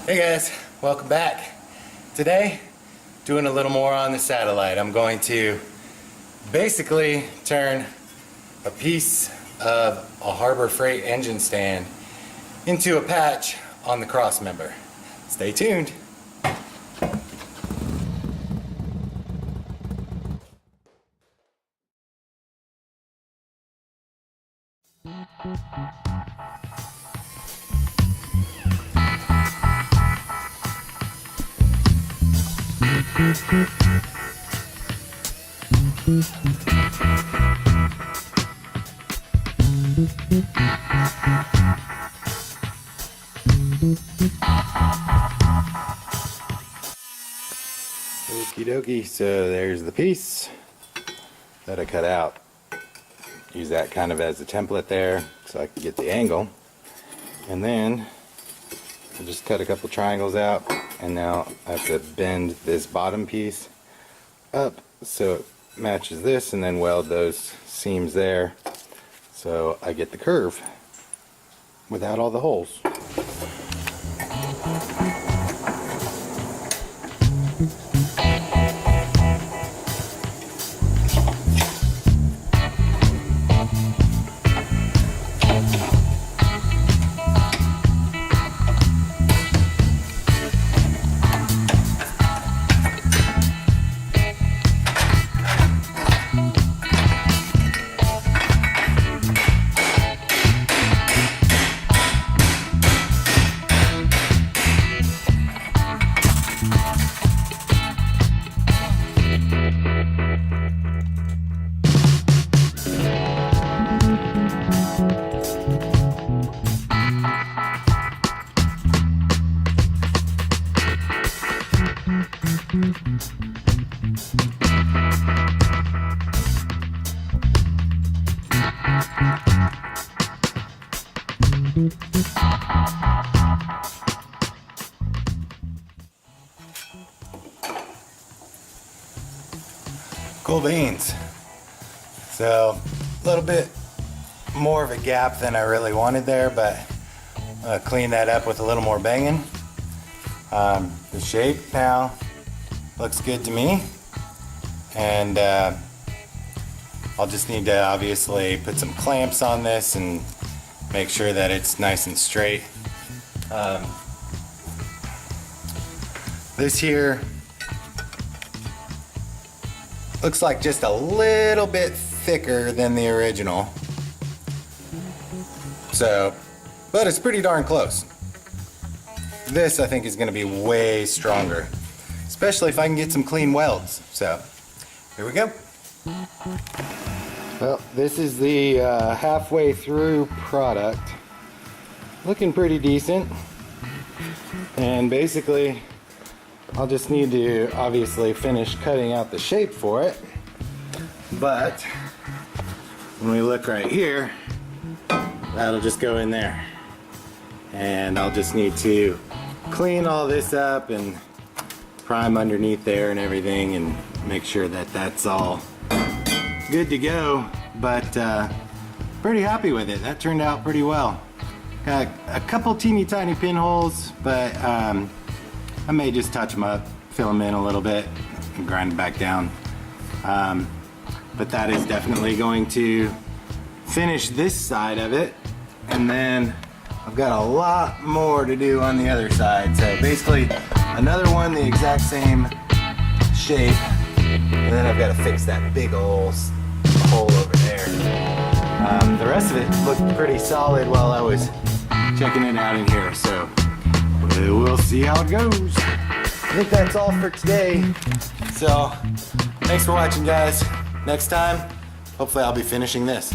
Hey guys, welcome back. Today, doing a little more on the Satellite. I'm going to basically turn a piece of a Harbor Freight engine stand into a patch on the crossmember. Stay tuned. Okie dokie, so there's the piece that I cut out. Use that kind of as a template there so I can get the angle. And then I just cut a couple triangles out, and now I have to bend this bottom piece up so it matches this, and then weld those seams there so I get the curve without all the holes. Cool beans. So a little bit more of a gap than I really wanted there, but I'm gonna clean that up with a little more banging. The shape now looks good to me, and I'll just need to obviously put some clamps on this and make sure that it's nice and straight. This here looks like just a little bit thicker than the original. So, but it's pretty darn close. This I think is going to be way stronger, especially if I can get some clean welds. So, here we go. Well, this is the halfway through product. Looking pretty decent. And basically, I'll just need to obviously finish cutting out the shape for it. But when we look right here, that'll just go in there. And I'll just need to clean all this up and prime underneath there and everything and make sure that that's all good to go. But pretty happy with it. That turned out pretty well. Got a couple teeny tiny pinholes, but I may just touch them up, fill them in a little bit, and grind them back down. But that is definitely going to finish this side of it. And then I've got a lot more to do on the other side. So basically, another one the exact same shape. And then I've got to fix that big old hole over there. The rest of it looked pretty solid while I was checking it out in here. So we'll see how it goes. I think that's all for today. So, thanks for watching, guys. Next time, hopefully I'll be finishing this.